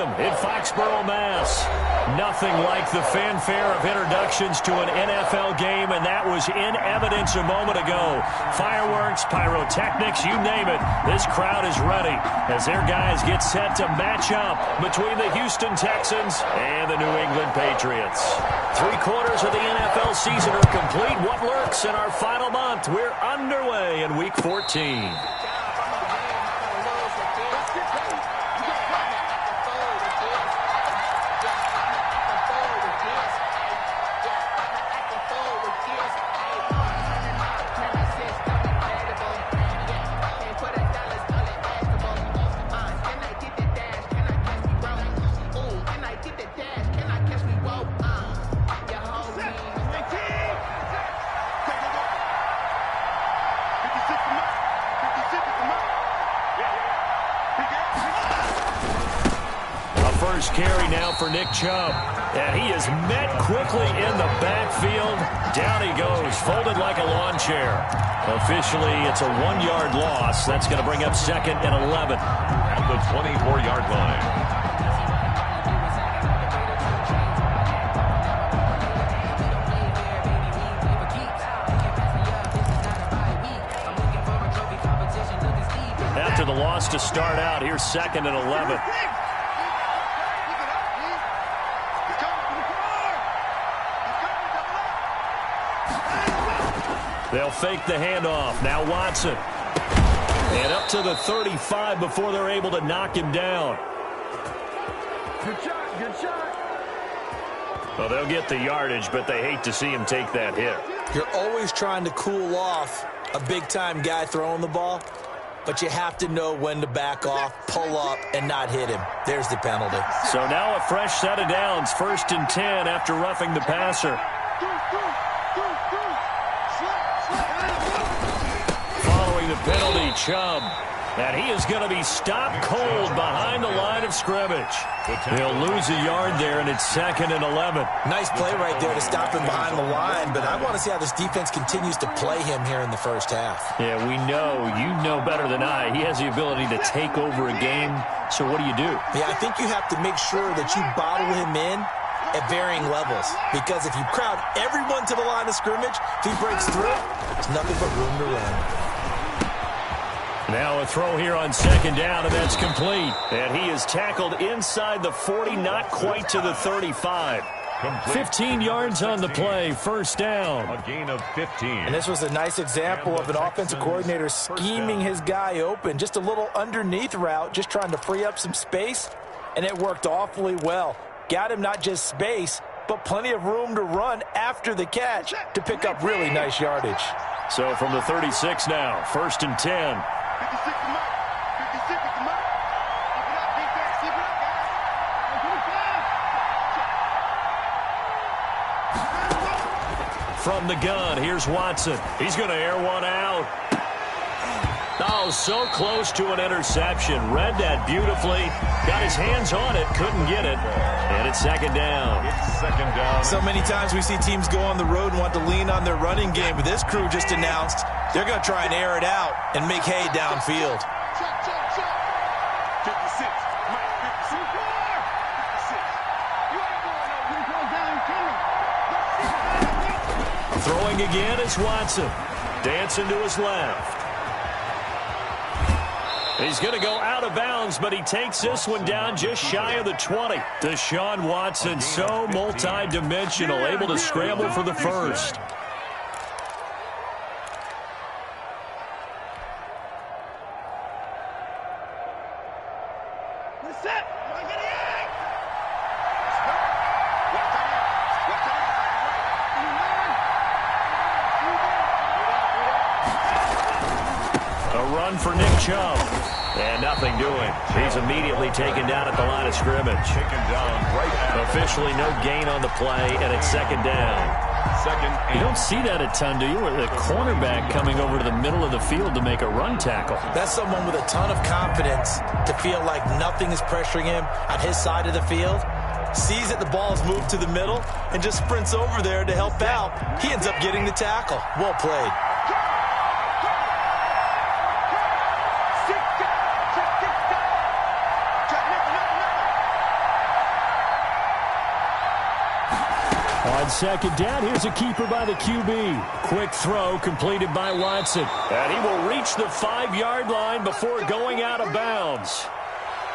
Stadium in Foxborough, Mass. Nothing like the fanfare of introductions to an NFL game, and that was in evidence a moment ago. Fireworks, pyrotechnics, you name it. This crowd is ready as their guys get set to match up between the Houston Texans and the New England Patriots. 3/4 of the NFL season are complete. What lurks in our final month? We're underway in Week 14. First carry now for Nick Chubb. And he is met quickly in the backfield. Down he goes, folded like a lawn chair. Officially, it's a 1-yard loss. That's going to bring up 2nd and 11. At the 24-yard line. After the loss to start out, here's 2nd and 11. They'll fake the handoff. Now Watson. And up to the 35 before they're able to knock him down. Good shot, good shot. Well, they'll get the yardage, but they hate to see him take that hit. You're always trying to cool off a big-time guy throwing the ball, but you have to know when to back off, pull up, and not hit him. There's the penalty. So now a fresh set of downs. 1st and 10 after roughing the passer. Following the penalty, Chubb. And he is going to be stopped cold behind the line of scrimmage. He'll lose a yard there, and it's 2nd and 11. Nice play right there to stop him behind the line, but I want to see how this defense continues to play him here in the first half. Yeah, we know. You know better than I. He has the ability to take over a game. So what do you do? Yeah, I think you have to make sure that you bottle him in at varying levels, because if you crowd everyone to the line of scrimmage, if he breaks through, there's nothing but room to run. Now a throw here on 2nd down, and that's complete. And he is tackled inside the 40, not quite to the 35. 15 yards on the play, 1st down. A gain of 15. And this was a nice example of an offensive coordinator scheming his guy open. Just a little underneath route, just trying to free up some space, and it worked awfully well. Got him not just space, but plenty of room to run after the catch to pick up really nice yardage. So from the 36 now, 1st and 10. From the gun, here's Watson. He's going to air one out. Oh, so close to an interception. Read that beautifully. Got his hands on it, couldn't get it. And it's 2nd down. It's 2nd down. So many times we see teams go on the road and want to lean on their running game, but this crew just announced they're going to try and air it out and make hay downfield. Throwing again is Watson. Dancing to his left. He's going to go out of bounds, but he takes this one down just shy of the 20. Deshaun Watson, so multi-dimensional, able to scramble for the first. For Nick Chubb. And nothing doing. He's immediately taken down at the line of scrimmage. Taken down right at. Officially no gain on the play, and it's 2nd down. 2nd. You don't see that a ton, do you? With the cornerback coming over to the middle of the field to make a run tackle. That's someone with a ton of confidence to feel like nothing is pressuring him on his side of the field. Sees that the ball's moved to the middle and just sprints over there to help out. He ends up getting the tackle. Well played. On second down, here's a keeper by the QB. Quick throw completed by Watson. And he will reach the 5-yard line before going out of bounds.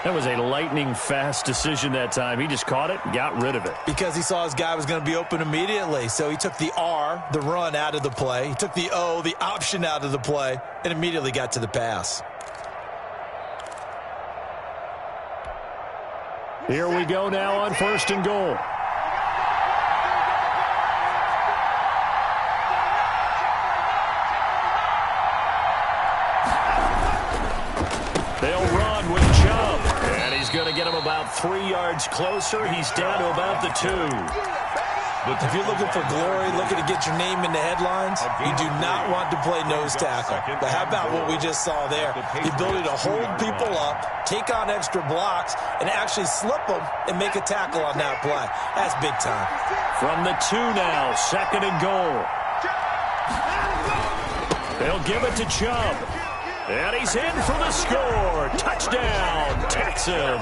That was a lightning-fast decision that time. He just caught it and got rid of it. Because he saw his guy was going to be open immediately. So he took the R, the run, out of the play. He took the O, the option, out of the play, and immediately got to the pass. Here we go now on 1st and goal. They'll run with Chubb. And he's going to get him about 3 yards closer. He's down to about the 2. If you're looking for glory, looking to get your name in the headlines, you do not want to play nose tackle. But how about what we just saw there? The ability to hold people up, take on extra blocks, and actually slip them and make a tackle on that play. That's big time. From the 2 now, 2nd and goal. They'll give it to Chubb. And he's in for the score. Touchdown, Texans.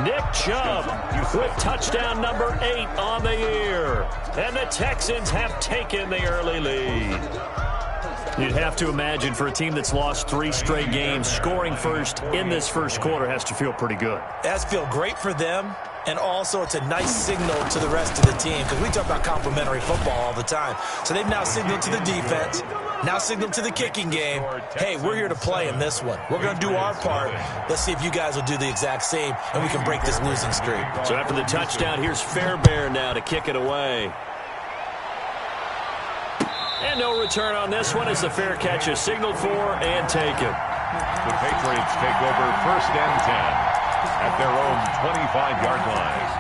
Nick Chubb with touchdown number 8 on the year. And the Texans have taken the early lead. You'd have to imagine for a team that's lost 3 straight games, scoring first in this first quarter has to feel pretty good. It has to feel great for them, and also it's a nice signal to the rest of the team because we talk about complimentary football all the time. So they've now signaled to the defense, now signaled to the kicking game, hey, we're here to play in this one. We're going to do our part. Let's see if you guys will do the exact same, and we can break this losing streak. So after the touchdown, here's Fairbairn now to kick it away. And no return on this one as the fair catch is signaled for and taken. The Patriots take over 1st and 10 at their own 25-yard line.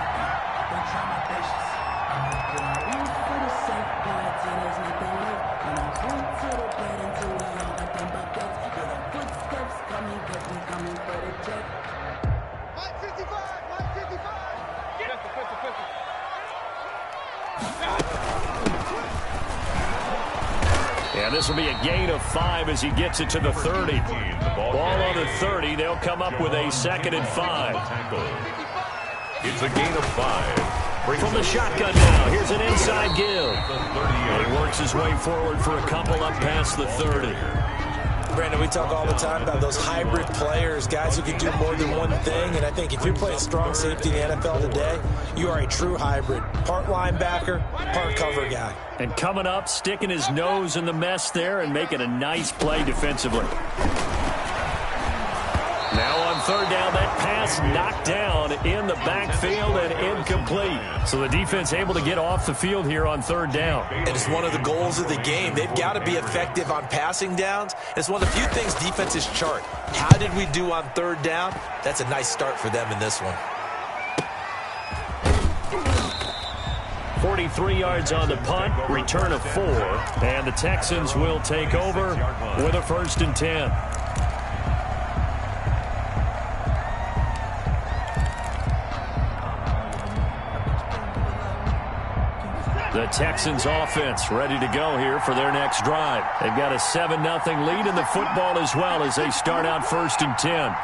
And this will be a gain of 5 as he gets it to the 30. Ball on the 30. They'll come up with a 2nd and 5. It's a gain of 5. From the shotgun now, here's an inside give. He works his way forward for a couple up past the 30. Brandon, we talk all the time about those hybrid players, guys who can do more than one thing, and I think if you're playing strong safety in the NFL today, you are a true hybrid. Part linebacker, part cover guy. And coming up, sticking his nose in the mess there and making a nice play defensively. Now on 3rd down, that pass knocked down in the backfield and incomplete. So the defense able to get off the field here on 3rd down. It is one of the goals of the game. They've got to be effective on passing downs. It's one of the few things defenses chart. How did we do on 3rd down? That's a nice start for them in this one. 43 yards on the punt, return of 4, and the Texans will take over with a 1st and 10. The Texans offense ready to go here for their next drive. They've got a 7-0 lead in the football as well as they start out 1st and 10.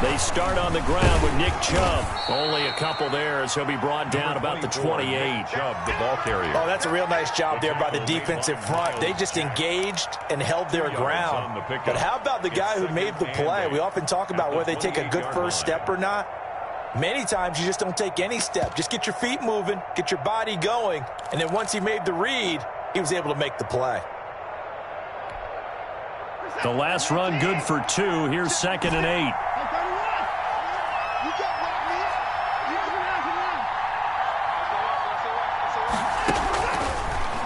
They start on the ground with Nick Chubb. Only a couple there as he'll be brought down about the 28. Chubb, the ball carrier. Oh, that's a real nice job there by the defensive front. They just engaged and held their ground. But how about the guy who made the play? We often talk about whether they take a good first step or not. Many times you just don't take any step. Just get your feet moving, get your body going, and then once he made the read, he was able to make the play. The last run good for 2. Here's 2nd and 8.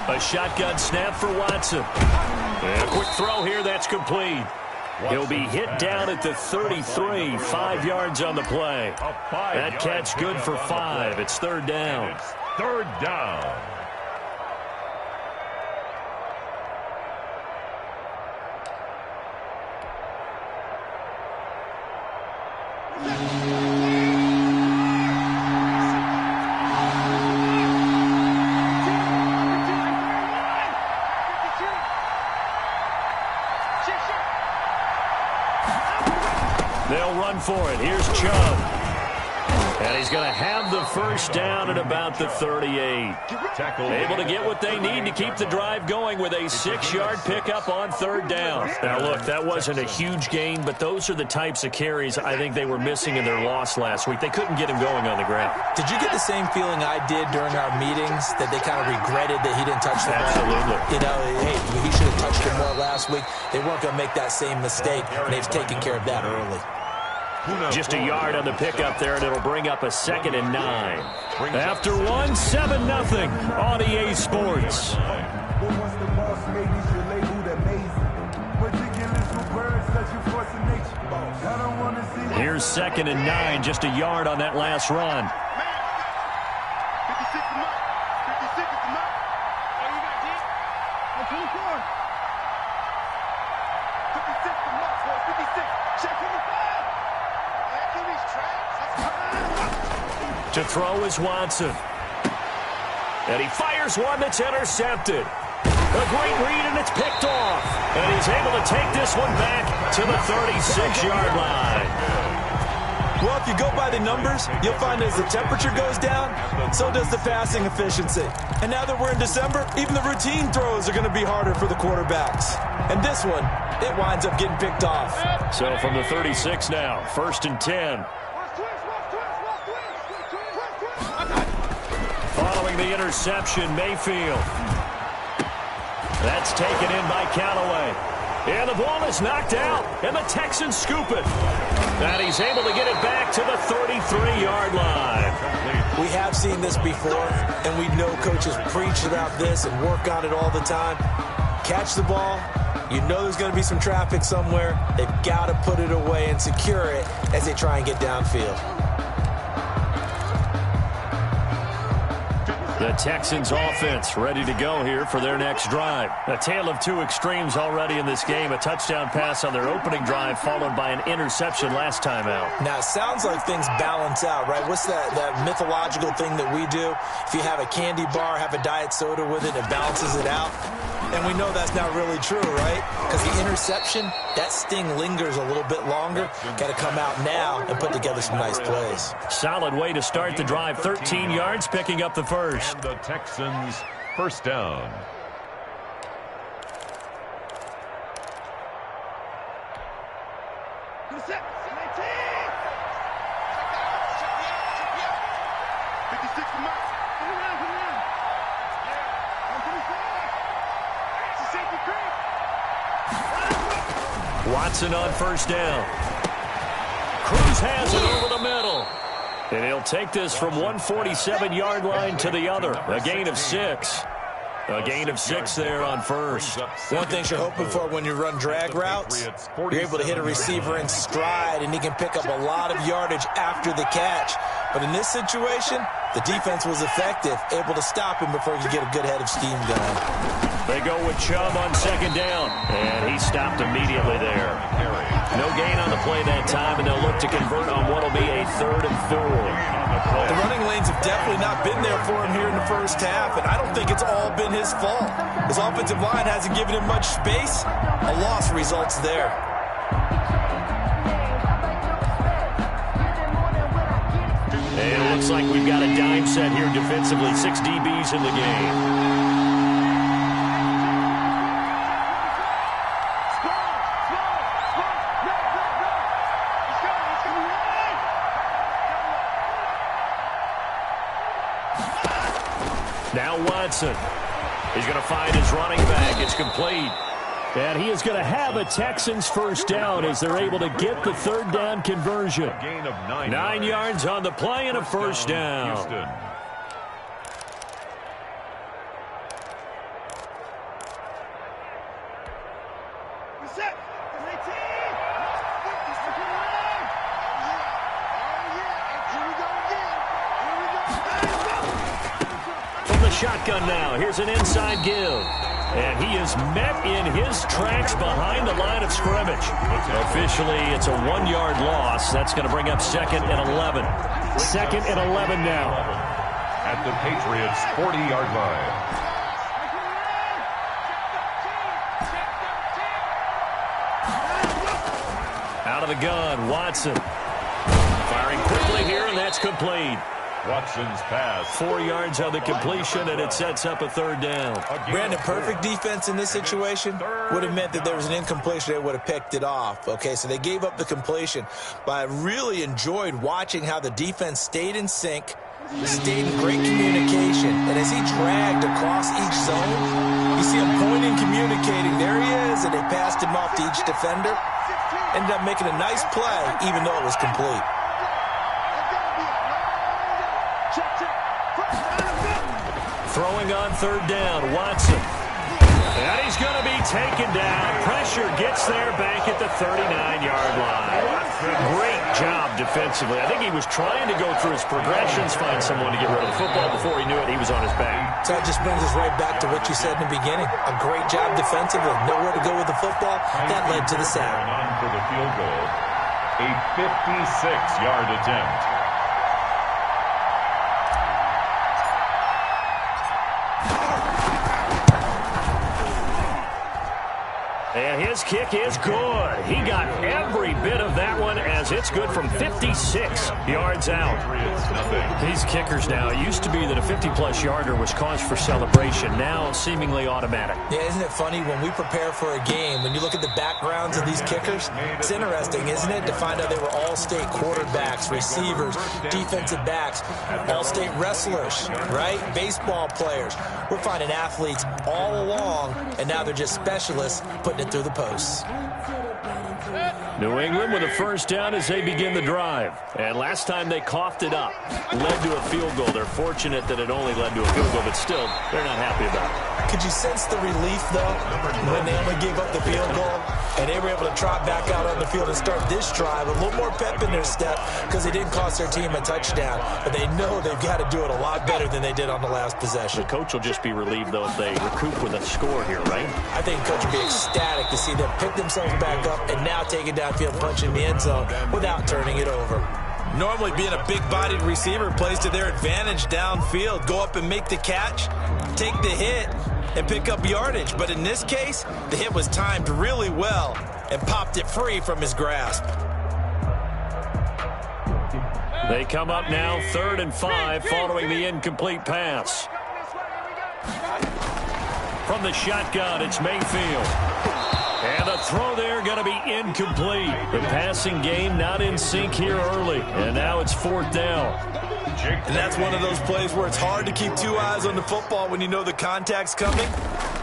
A shotgun snap for Watson. And a quick throw here, that's complete. He'll be hit down at the 33, 5 yards on the play. That catch good for 5. It's 3rd down. 3rd down. They'll run for it. Here's Chubb. And he's going to have the first down at about the 38. Able to get what they need to keep the drive going with a 6-yard pickup on third down. Now, look, that wasn't a huge gain, but those are the types of carries I think they were missing in their loss last week. They couldn't get him going on the ground. Did you get the same feeling I did during our meetings, that they kind of regretted that he didn't touch the ball? Absolutely. You know, hey, he should have touched it more last week. They weren't going to make that same mistake, and they've taken care of that early. Just a yard on the pickup there, and it'll bring up a 2nd and 9. After one, 7-0 on EA Sports. Here's 2nd and 9, just a yard on that last run. To throw is Watson. And he fires one that's intercepted. A great read, and it's picked off. And he's able to take this one back to the 36-yard line. Well, if you go by the numbers, you'll find as the temperature goes down, so does the passing efficiency. And now that we're in December, even the routine throws are going to be harder for the quarterbacks. And this one, it winds up getting picked off. So from the 36 now, 1st and 10. Following the interception, Mayfield. That's taken in by Callaway. And the ball is knocked out, and the Texans scoop it. And he's able to get it back to the 33-yard line. We have seen this before, and we know coaches preach about this and work on it all the time. Catch the ball. You know there's going to be some traffic somewhere. They've got to put it away and secure it as they try and get downfield. The Texans offense ready to go here for their next drive. A tale of two extremes already in this game. A touchdown pass on their opening drive followed by an interception last time out. Now, it sounds like things balance out, right? What's that mythological thing that we do? If you have a candy bar, have a diet soda with it, it balances it out. And we know that's not really true, right? Because the interception, that sting lingers a little bit longer. Got to come out now and put together some nice plays. Solid way to start the drive. 13 yards, picking up the first. And the Texans first down. Watson on first down. Cruz has it over the middle. And he'll take this from 147-yard line to the other. A gain of 6. A gain of 6 there on first. One thing you're hoping for when you run drag routes, you're able to hit a receiver in stride, and he can pick up a lot of yardage after the catch. But in this situation, the defense was effective, able to stop him before you get a good head of steam going. They go with Chubb on second down, and he stopped immediately there. No gain on the play that time, and they'll look to convert on what will be a 3rd and 4. The running lanes have definitely not been there for him here in the first half, and I don't think it's all been his fault. His offensive line hasn't given him much space. A loss results there. And it looks like we've got a dime set here defensively. 6 DBs in the game. Now Watson. He's going to find his running back. It's complete. And he is going to have a Texans first down as they're able to get the 3rd down conversion. A gain of 9 9 yards on the play and a first down. Houston. Shotgun now. Here's an inside give. And he is met in his tracks behind the line of scrimmage. Officially, it's a 1-yard loss. That's going to bring up 2nd and 11. 2nd and 11 now. At the Patriots' 40-yard line. Out of the gun, Watson. Firing quickly here, and that's complete. Watson's pass. 4 yards on the completion, and it sets up a third down. Brandon, perfect defense in this situation would have meant that there was an incompletion. They would have picked it off. Okay, so they gave up the completion. But I really enjoyed watching how the defense stayed in sync, stayed in great communication. And as he dragged across each zone, you see him pointing, communicating. There he is, and they passed him off to each defender. Ended up making a nice play, even though it was complete. Throwing on third down, Watson. And he's going to be taken down. Pressure gets there back at the 39-yard line. Great job defensively. I think he was trying to go through his progressions, find someone to get rid of the football. Before he knew it, he was on his back. So that just brings us right back to what you said in the beginning. A great job defensively. Nowhere to go with the football. That led to the sack. On for the field goal. A 56-yard attempt. And his kick is good. He got every bit of that one as it's good from 56 yards out. These kickers now, it used to be that a 50-plus yarder was cause for celebration. Now seemingly automatic. Yeah, isn't it funny when we prepare for a game, when you look at the backgrounds of these kickers, it's interesting, isn't it, to find out they were all-state quarterbacks, receivers, defensive backs, all-state wrestlers, right? Baseball players. We're finding athletes all along, and now they're just specialists putting it through the posts. New England with a first down as they begin the drive. And last time they coughed it up, led to a field goal. They're fortunate that it only led to a field goal, but still, they're not happy about it. Could you sense the relief, though, when they only gave up the field goal and they were able to trot back out on the field and start this drive with a little more pep in their step because they didn't cost their team a touchdown, but they know they've got to do it a lot better than they did on the last possession. The coach will just be relieved, though, if they recoup with a score here, right? I think the coach will be ecstatic to see them pick themselves back up and now take it downfield, punch in the end zone without turning it over. Normally being a big-bodied receiver plays to their advantage downfield. Go up and make the catch, take the hit, and pick up yardage. But in this case, the hit was timed really well and popped it free from his grasp. They come up now 3rd and 5 following the incomplete pass. From the shotgun, it's Mayfield. And the throw there going to be incomplete. The passing game not in sync here early. And now it's 4th down. And that's one of those plays where it's hard to keep 2 eyes on the football when you know the contact's coming,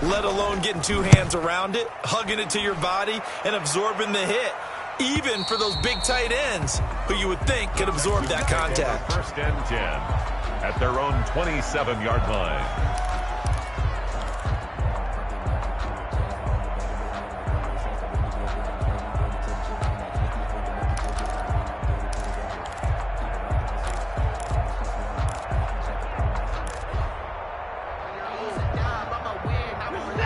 let alone getting 2 hands around it, hugging it to your body, and absorbing the hit. Even for those big tight ends who you would think could absorb that contact. 1st and 10 at their own 27-yard line.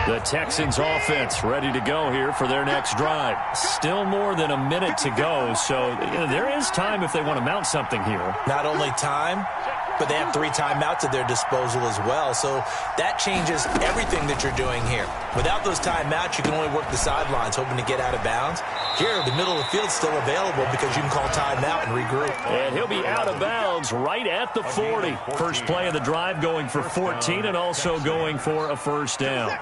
The Texans offense ready to go here for their next drive. Still more than a minute to go, so there is time if they want to mount something here. Not only time, but they have 3 timeouts at their disposal as well, so that changes everything that you're doing here. Without those timeouts, you can only work the sidelines, hoping to get out of bounds. Here, the middle of the field's still available because you can call timeout and regroup. And he'll be out of bounds right at the 40. First play of the drive going for 14 and also going for a first down.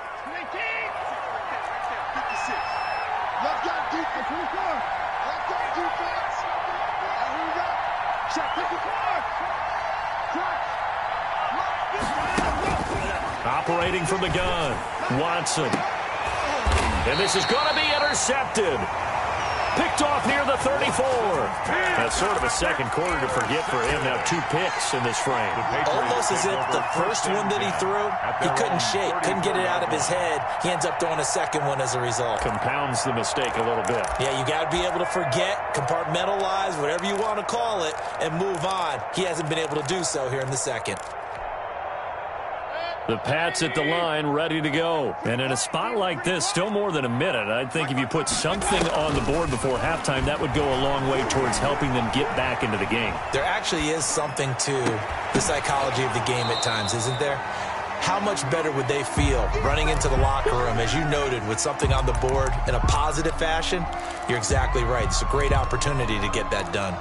Operating from the gun, Watson. And this is going to be intercepted. Picked off near the 34. That's sort of a second quarter to forget for him. Now 2 picks in this frame. Almost as if the first one that he threw, he couldn't shake, couldn't get it out of his head. He ends up throwing a second one as a result. Compounds the mistake a little bit. Yeah, you got to be able to forget, compartmentalize, whatever you want to call it, and move on. He hasn't been able to do so here in the second. The Pats at the line, ready to go. And in a spot like this, still more than a minute, I think if you put something on the board before halftime, that would go a long way towards helping them get back into the game. There actually is something to the psychology of the game at times, isn't there? How much better would they feel running into the locker room, as you noted, with something on the board in a positive fashion? You're exactly right. It's a great opportunity to get that done.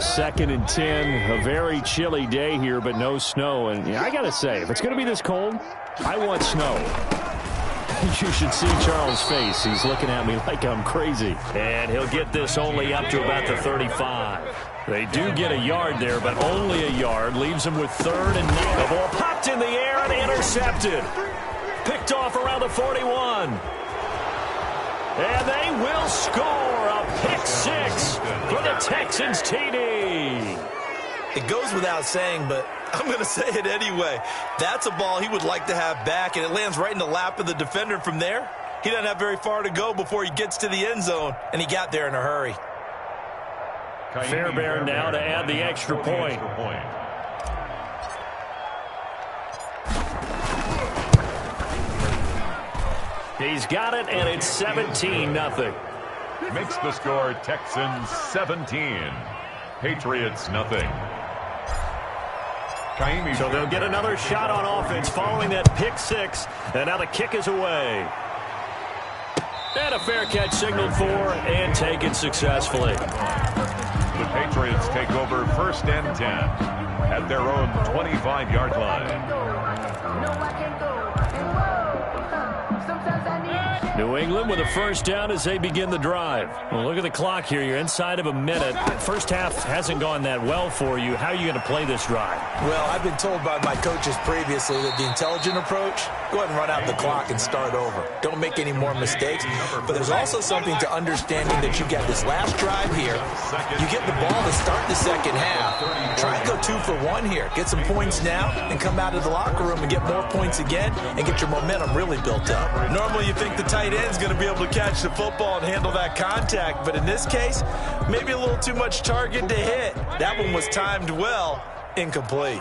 Second and 10, a very chilly day here, but no snow. And I got to say, if it's going to be this cold, I want snow. You should see Charles' face. He's looking at me like I'm crazy. And he'll get this only up to about the 35. They do get a yard there, but only a yard. Leaves them with 3rd and 9. The ball popped in the air and intercepted. Picked off around the 41. And they will score a pick 6 for the Texans TD. It goes without saying, but I'm going to say it anyway. That's a ball he would like to have back, and it lands right in the lap of the defender from there. He doesn't have very far to go before he gets to the end zone, and he got there in a hurry. Fairbairn now to add the extra point. He's got it, and it's 17-0. Makes the score Texans 17. Patriots nothing. So they'll get another shot on offense following that pick 6. And now the kick is away. And a fair catch signaled for and taken successfully. The Patriots take over 1st and 10 at their own 25-yard line. New England with a first down as they begin the drive. Well, look at the clock here. You're inside of a minute. First half hasn't gone that well for you. How are you going to play this drive? Well, I've been told by my coaches previously that the intelligent approach, go ahead and run out the clock and start over. Don't make any more mistakes. But there's also something to understanding that you get this last drive here. You get the ball to start the second half. Try and go 2 for 1 here. Get some points now and come out of the locker room and get more points again and get your momentum really built up. Normally you think the tight end's going to be able to catch the football and handle that contact, but in this case, maybe a little too much target to hit. That one was timed well, incomplete.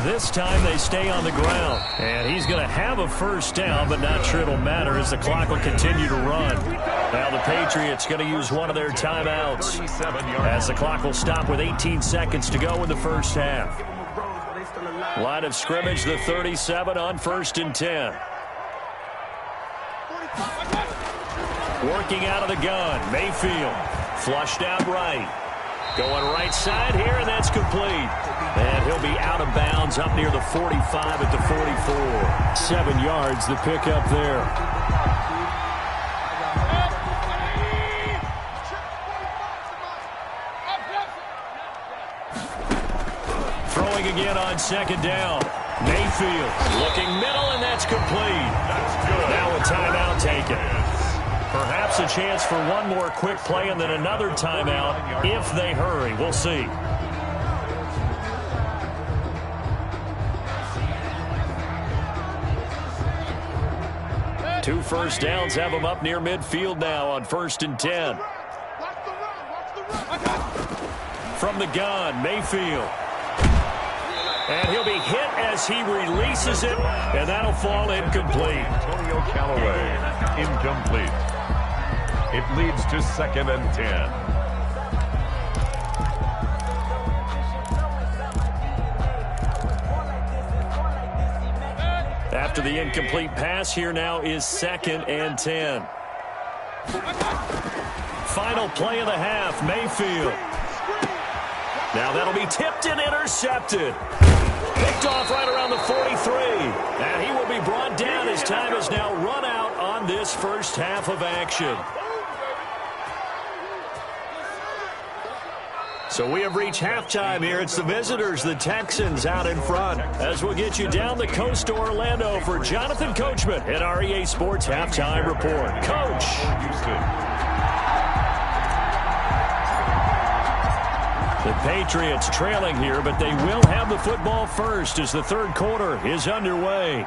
This time they stay on the ground, and he's going to have a first down, but not sure it'll matter as the clock will continue to run. Now the Patriots going to use one of their timeouts as the clock will stop with 18 seconds to go in the first half. Line of scrimmage, the 37 on 1st and 10. Working out of the gun, Mayfield flushed out right. Going right side here, and that's complete. And he'll be out of bounds up near the 45 at the 44. 7 yards, the pickup there. Throwing again on 2nd down. Mayfield looking middle, and that's complete. That's good. Now a timeout taken. Perhaps a chance for one more quick play and then another timeout if they hurry. We'll see. Two first downs have them up near midfield now on 1st and 10. From the gun, Mayfield. And he'll be hit as he releases it, and that'll fall incomplete. Antonio Callaway, incomplete. It leads to 2nd and 10. After the incomplete pass, here now is 2nd and 10. Final play of the half, Mayfield. Now that'll be tipped and intercepted. Picked off right around the 43. And he will be brought down as time has now run out on this first half of action. So we have reached halftime here. It's the visitors, the Texans, out in front. As we'll get you down the coast to Orlando for Jonathan Coachman at our EA Sports Halftime Report. Coach. The Patriots trailing here, but they will have the football first as the third quarter is underway.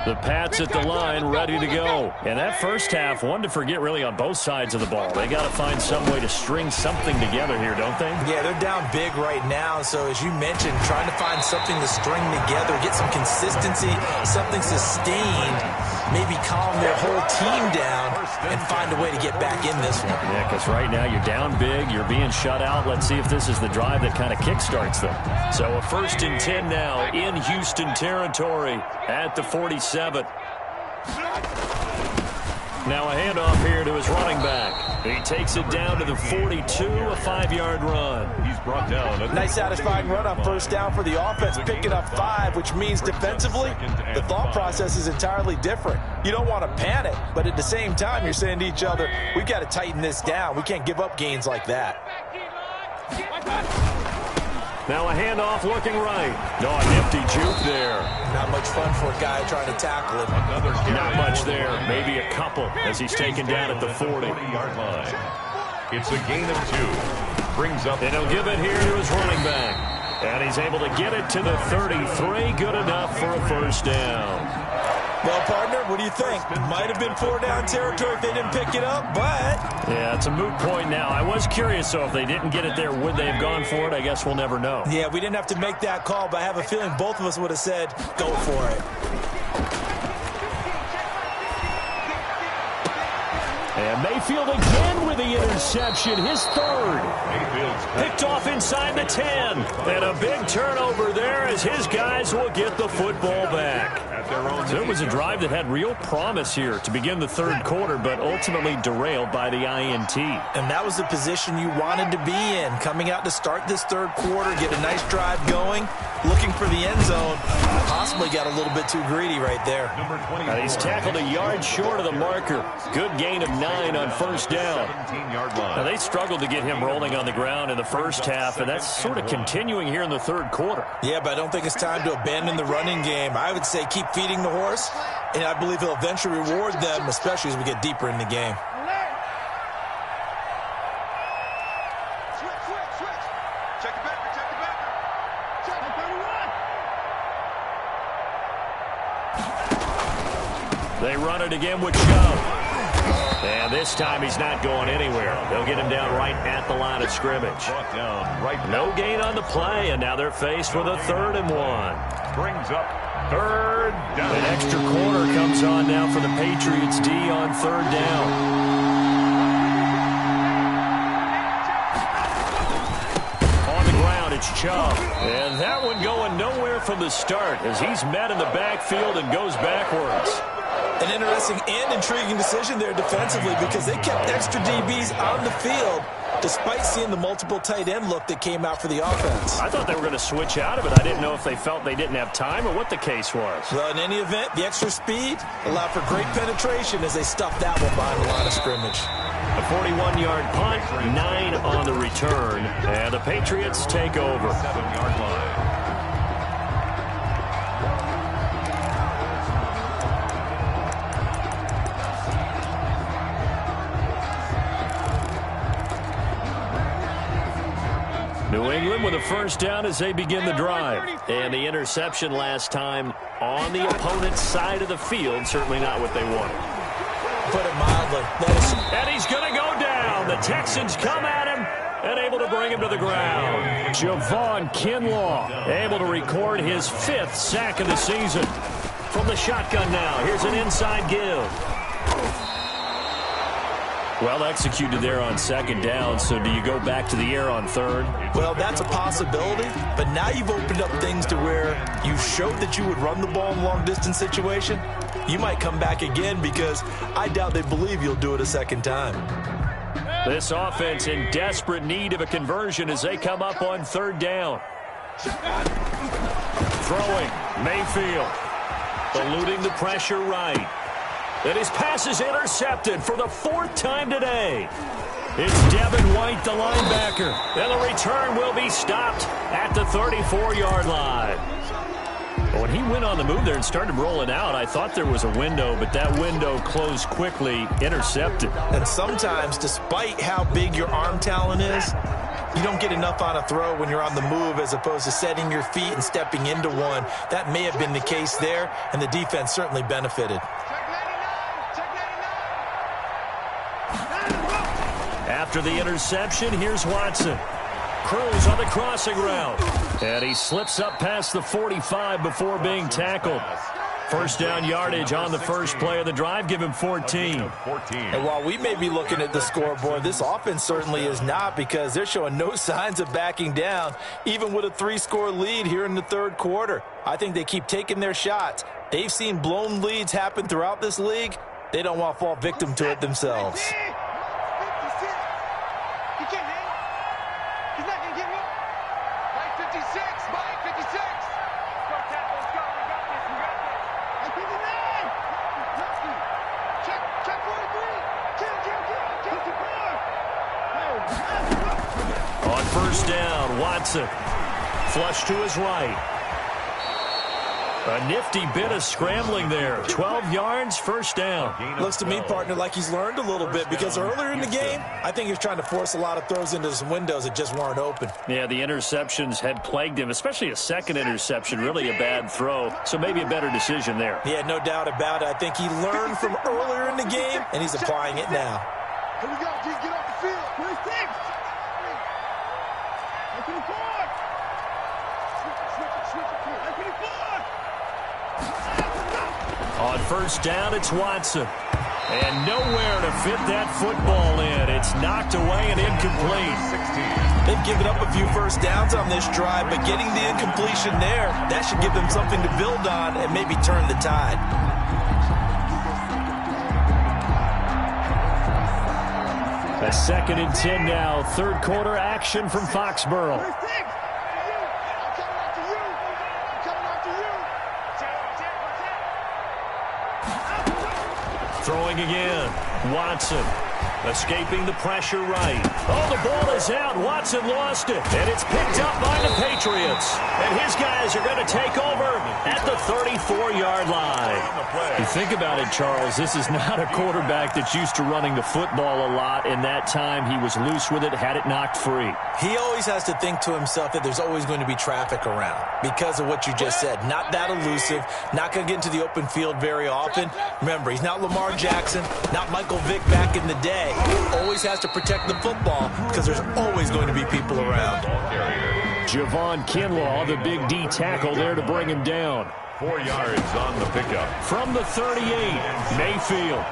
The Pats at the line, ready to go. And that first half, one to forget really on both sides of the ball. They got to find some way to string something together here, don't they? Yeah, they're down big right now. So as you mentioned, trying to find something to string together, get some consistency, something sustained, maybe calm their whole team down and find a way to get back in this one. Yeah, because right now you're down big, you're being shut out. Let's see if this is the drive that kind of kickstarts them. So a 1st and 10 now in Houston territory at the 47. Now a handoff here to his running back. He takes it down to the 42, a 5-yard run. He's brought down. Nice satisfying run on first down for the offense, picking up 5, which means defensively, the thought process is entirely different. You don't want to panic, but at the same time, you're saying to each other, we've got to tighten this down. We can't give up gains like that. Now a handoff looking right. No, a nifty juke there. Not much fun for a guy trying to tackle him. Not much there. Maybe a couple as he's taken down at the 40-yard line. It's a gain of 2. Brings up. And he'll give it here to his running back. And he's able to get it to the 33. Good enough for a first down. Well, partner, what do you think? Might have been 4-down territory if they didn't pick it up, but... Yeah, it's a moot point now. I was curious, so if they didn't get it there, would they have gone for it? I guess we'll never know. Yeah, we didn't have to make that call, but I have a feeling both of us would have said, go for it. And Mayfield again with the interception, his 3rd. Picked off inside the 10. And a big turnover there as his guys will get the football back. So it was a drive that had real promise here to begin the 3rd quarter, but ultimately derailed by the INT. And that was the position you wanted to be in, coming out to start this 3rd quarter, get a nice drive going, looking for the end zone. Possibly got a little bit too greedy right there. And he's tackled a yard short of the marker. Good gain of 9 on first down. Now they struggled to get him rolling on the ground in the first half, and that's sort of continuing here in the 3rd quarter. Yeah, but I don't think it's time to abandon the running game. I would say keep feeding the horse, and I believe he'll eventually reward them, especially as we get deeper in the game. They run it again with Dubb. And this time he's not going anywhere. They'll get him down right at the line of scrimmage. No gain on the play, and now they're faced with a 3rd and 1. Brings up 3rd down. An extra quarter comes on now for the Patriots D on 3rd down. On the ground, it's Chubb. And that one going nowhere from the start as he's met in the backfield and goes backwards. An interesting and intriguing decision there defensively because they kept extra DBs on the field despite seeing the multiple tight end look that came out for the offense. I thought they were going to switch out of it. I didn't know if they felt they didn't have time or what the case was. Well, in any event, the extra speed allowed for great penetration as they stuffed that one behind the line of scrimmage. A 41-yard punt, 9 on the return, and the Patriots take over. 7-yard line. New England with a first down as they begin the drive. And the interception last time on the opponent's side of the field. Certainly not what they wanted. Put it mildly. And he's going to go down. The Texans come at him and able to bring him to the ground. Javon Kinlaw able to record his 5th sack of the season. From the shotgun now, here's an inside give. Well executed there on 2nd down, so do you go back to the air on 3rd? Well, that's a possibility, but now you've opened up things to where you showed that you would run the ball in a long-distance situation. You might come back again because I doubt they believe you'll do it a 2nd time. This offense in desperate need of a conversion as they come up on 3rd down. Throwing, Mayfield. Eluding the pressure right. And his pass is intercepted for the 4th time today. It's Devin White, the linebacker. And the return will be stopped at the 34-yard line. When he went on the move there and started rolling out, I thought there was a window, but that window closed quickly, intercepted. And sometimes, despite how big your arm talent is, You don't get enough on a throw when you're on the move as opposed to setting your feet and stepping into one. That may have been the case there, and the defense certainly benefited. After the interception, here's Watson. Cruz on the crossing route. And he slips up past the 45 before being tackled. First down yardage on the first play of the drive. Give him 14. And while we may be looking at the scoreboard, this offense certainly is not, because they're showing no signs of backing down, even with a 3-score lead here in the third quarter. I think they keep taking their shots. They've seen blown leads happen throughout this league. They don't want to fall victim to it themselves. On first down, Watson. Flush to his right. A nifty bit of scrambling there. 12 yards, first down. Looks to me, partner, like he's learned a little bit, because earlier in the game, I think he was trying to force a lot of throws into some windows that just weren't open. Yeah, the interceptions had plagued him, especially a second interception, really a bad throw. So maybe a better decision there. Yeah, no doubt about it. I think he learned from earlier in the game, and he's applying it now. Here we go, G. Get off the field. 26. On first down, it's Watson. And nowhere to fit that football in. It's knocked away and incomplete. They've given up a few first downs on this drive, but getting the incompletion there, that should give them something to build on and maybe turn the tide. A 2nd and 10 now. Third quarter action from Foxborough. Throwing again. Watson escaping the pressure right. Oh, the ball is out. Watson lost it. And it's picked up by the Patriots. And his guys are going to take over at the 34-yard line. You think about it, Charles, this is not a quarterback that's used to running the football a lot. In that time, he was loose with it, had it knocked free. He always has to think to himself that there's always going to be traffic around because of what you just said. Not that elusive, not going to get into the open field very often. Remember, he's not Lamar Jackson, not Michael Vick back in the day. Always has to protect the football because there's always going to be people around. Javon Kinlaw, the big D tackle there to bring him down. 4 yards on the pickup. From the 38, Mayfield.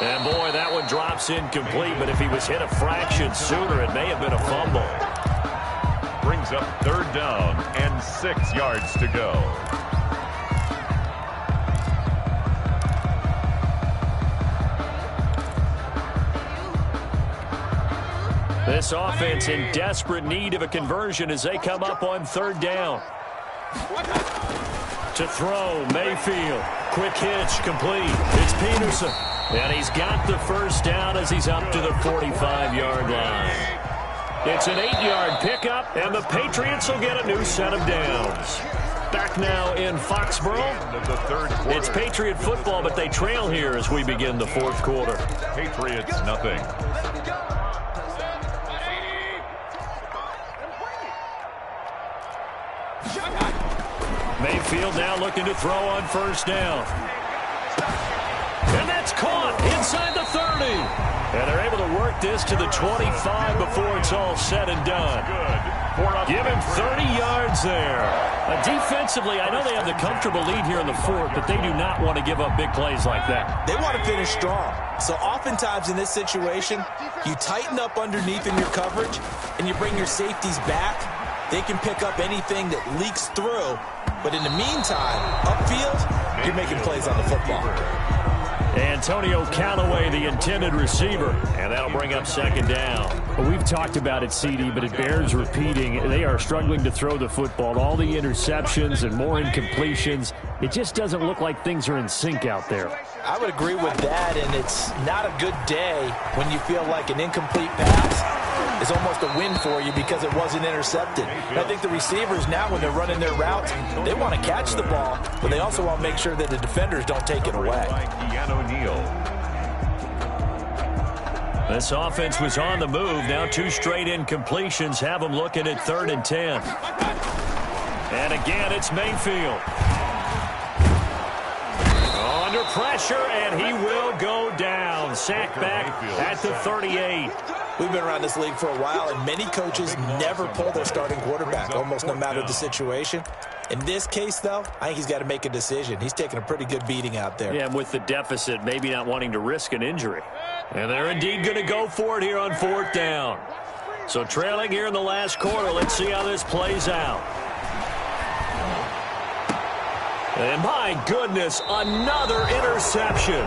And boy, that one drops incomplete, but if he was hit a fraction sooner, it may have been a fumble. Brings up 3rd down and 6 yards to go. This offense in desperate need of a conversion as they come up on 3rd down. To throw, Mayfield. Quick hitch, complete. It's Peterson. And he's got the first down as he's up to the 45-yard line. It's an 8-yard pickup, and the Patriots will get a new set of downs. Back now in Foxborough. It's Patriot football, but they trail here as we begin the 4th quarter. Patriots nothing. Mayfield now looking to throw on first down. And that's caught inside the 30. And they're able to work this to the 25 before it's all said and done. Give him 30 yards there. Defensively, I know they have the comfortable lead here in the 4th, but they do not want to give up big plays like that. They want to finish strong. So oftentimes in this situation, you tighten up underneath in your coverage, and you bring your safeties back. They can pick up anything that leaks through. But in the meantime, upfield, you're making plays on the football. Antonio Callaway, the intended receiver. And that'll bring up 2nd down. Well, we've talked about it, CD, but it bears repeating. They are struggling to throw the football. All the interceptions and more incompletions. It just doesn't look like things are in sync out there. I would agree with that, and it's not a good day when you feel like an incomplete pass is almost a win for you because it wasn't intercepted. And I think the receivers now, when they're running their routes, they want to catch the ball, but they also want to make sure that the defenders don't take it away. This offense was on the move. Now 2 straight incompletions have them looking at 3rd and 10. And again, it's Mayfield. Under pressure, and he will go down. Sacked back at the 38. We've been around this league for a while, and many coaches never pull their starting quarterback, almost no matter the situation. In this case, though, I think he's got to make a decision. He's taking a pretty good beating out there. Yeah, and with the deficit, maybe not wanting to risk an injury. And they're indeed going to go for it here on 4th down. So trailing here in the last quarter, let's see how this plays out. And my goodness, another interception.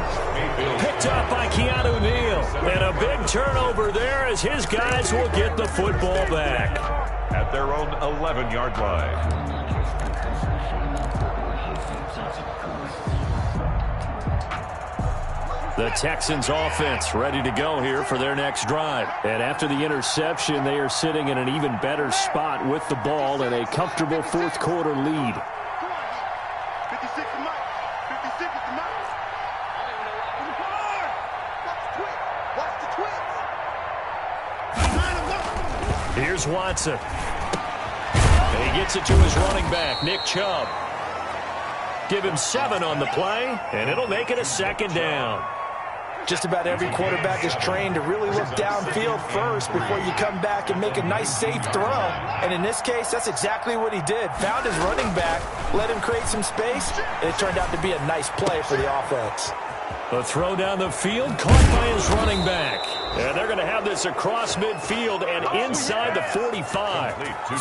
Picked up by Keanu Neal. And a big turnover there as his guys will get the football back. At their own 11-yard line. The Texans offense ready to go here for their next drive. And after the interception, they are sitting in an even better spot with the ball and a comfortable 4th quarter lead. Here's Watson. And he gets it to his running back, Nick Chubb. Give him 7 on the play, and it'll make it a 2nd down. Just about every quarterback is trained to really look downfield first before you come back and make a nice, safe throw. And in this case, that's exactly what he did. Found his running back, let him create some space, and it turned out to be a nice play for the offense. A throw down the field, caught by his running back. And they're going to have this across midfield and inside the 45.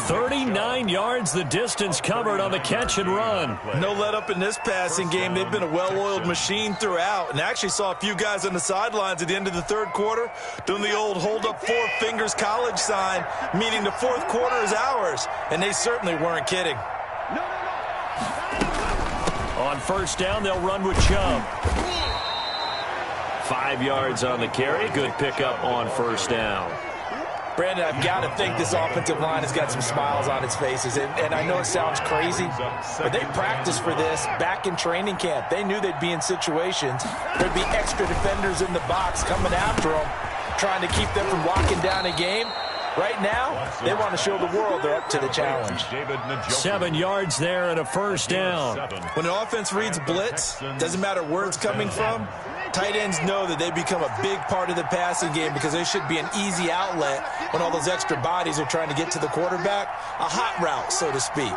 39 yards the distance covered on the catch and run. No let up in this passing game. They've been a well-oiled machine throughout. And actually saw a few guys on the sidelines at the end of the 3rd quarter doing the old hold up 4 fingers college sign, meaning the 4th quarter is ours. And they certainly weren't kidding. On 1st down, they'll run with Chubb. 5 yards on the carry. Good pickup on 1st down. Brandon, I've got to think this offensive line has got some smiles on its faces. And I know it sounds crazy, but they practiced for this back in training camp. They knew they'd be in situations. There'd be extra defenders in the box coming after them, trying to keep them from locking down a game. Right now, they want to show the world they're up to the challenge. 7 yards there and a 1st down. When an offense reads blitz, doesn't matter where it's coming from, tight ends know that they become a big part of the passing game because they should be an easy outlet when all those extra bodies are trying to get to the quarterback. A hot route, so to speak.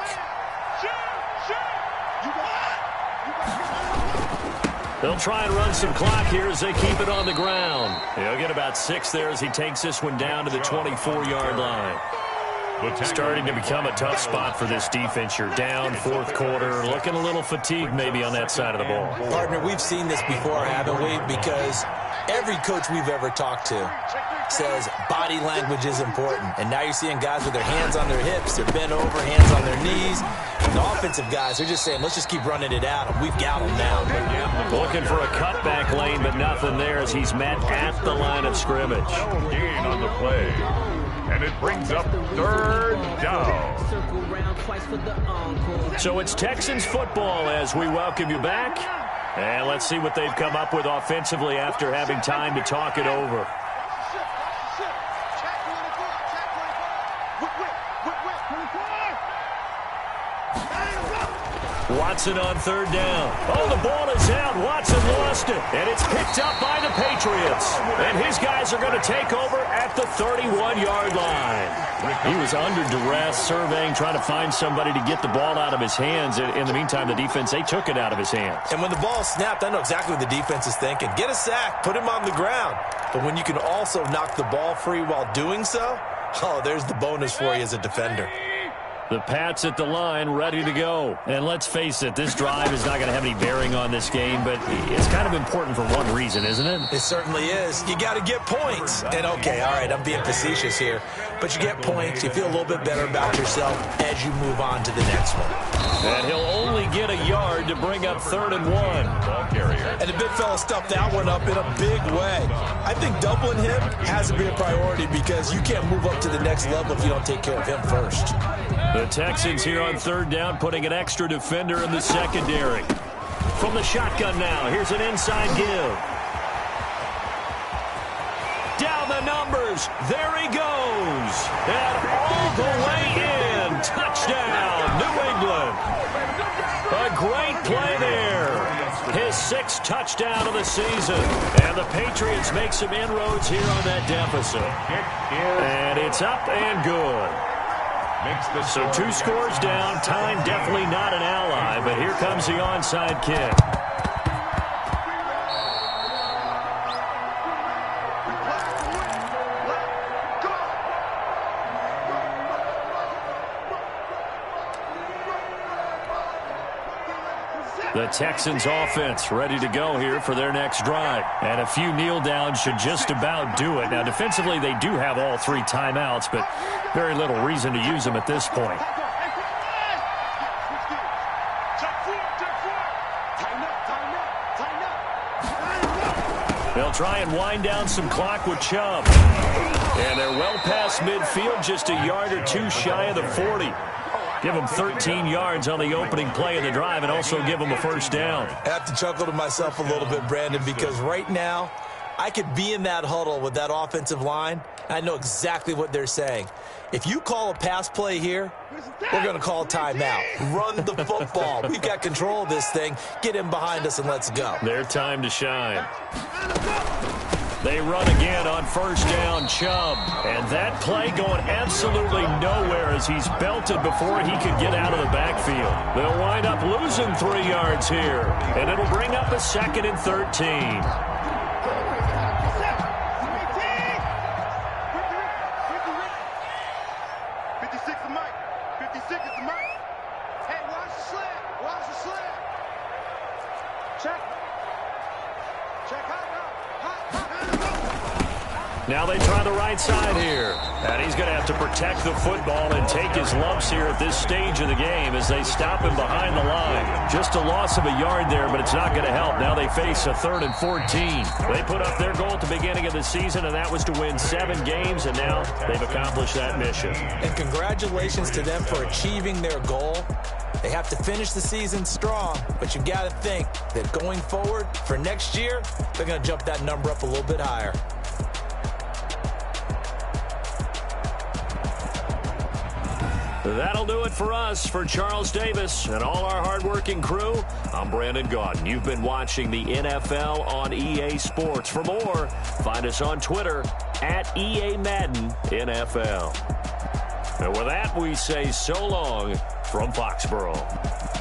They'll try and run some clock here as they keep it on the ground. He'll get about 6 there as he takes this one down to the 24-yard line. Starting to become a tough spot for this defense. You're down 4th quarter, looking a little fatigued maybe on that side of the ball. Partner, we've seen this before, haven't we? Because every coach we've ever talked to says body language is important. And now you're seeing guys with their hands on their hips, they're bent over, hands on their knees. And the offensive guys, they're just saying, let's just keep running it out, and we've got them now. Looking for a cutback lane, but nothing there as he's met at the line of scrimmage. No gain on the play. And it brings up 3rd down. So it's Texans football as we welcome you back. And let's see what they've come up with offensively after having time to talk it over. Watson on 3rd down. Oh, the ball is out. Watson lost it. And it's picked up by the Patriots. And his guys are going to take over at the 31-yard line. He was under duress, surveying, trying to find somebody to get the ball out of his hands. In the meantime, the defense, they took it out of his hands. And when the ball snapped, I know exactly what the defense is thinking. Get a sack, put him on the ground. But when you can also knock the ball free while doing so, oh, there's the bonus for you as a defender. The Pats at the line, ready to go. And let's face it, this drive is not going to have any bearing on this game, but it's kind of important for one reason, isn't it? It certainly is. You got to get points. And, okay, all right, I'm being facetious here, but you get points, you feel a little bit better about yourself as you move on to the next one. And he'll only get a yard to bring up 3rd and 1. Ball carrier. And the big fella stuffed that one up in a big way. I think doubling him has to be a priority because you can't move up to the next level if you don't take care of him first. The Texans here on 3rd down, putting an extra defender in the secondary. From the shotgun now, here's an inside give. Down numbers. There he goes. And all the way in. Touchdown, New England. A great play there. His 6th touchdown of the season. And the Patriots make some inroads here on that deficit. And it's up and good. So 2 scores down. Time definitely not an ally, but here comes the onside kick. The Texans offense ready to go here for their next drive. And a few kneel downs should just about do it. Now, defensively, they do have all 3 timeouts, but very little reason to use them at this point. They'll try and wind down some clock with Chubb. And they're well past midfield, just a yard or 2 shy of the 40. Give them 13 yards on the opening play of the drive and also give them a first down. I have to chuckle to myself a little bit, Brandon, because right now I could be in that huddle with that offensive line. I know exactly what they're saying. If you call a pass play here, we're going to call a timeout. Run the football. We've got control of this thing. Get in behind us and let's go. Their time to shine. They run again on first down, Chubb. And that play going absolutely nowhere as he's belted before he could get out of the backfield. They'll wind up losing 3 yards here. And it'll bring up a 2nd and 13. Now they try the right side here. And he's going to have to protect the football and take his lumps here at this stage of the game as they stop him behind the line. Just a loss of a yard there, but it's not going to help. Now they face a 3rd and 14. They put up their goal at the beginning of the season, and that was to win 7 games, and now they've accomplished that mission. And congratulations to them for achieving their goal. They have to finish the season strong, but you got to think that going forward for next year, they're going to jump that number up a little bit higher. That'll do it for us. For Charles Davis and all our hardworking crew, I'm Brandon Gaudin. You've been watching the NFL on EA Sports. For more, find us on Twitter at EA Madden NFL. And with that, we say so long from Foxborough.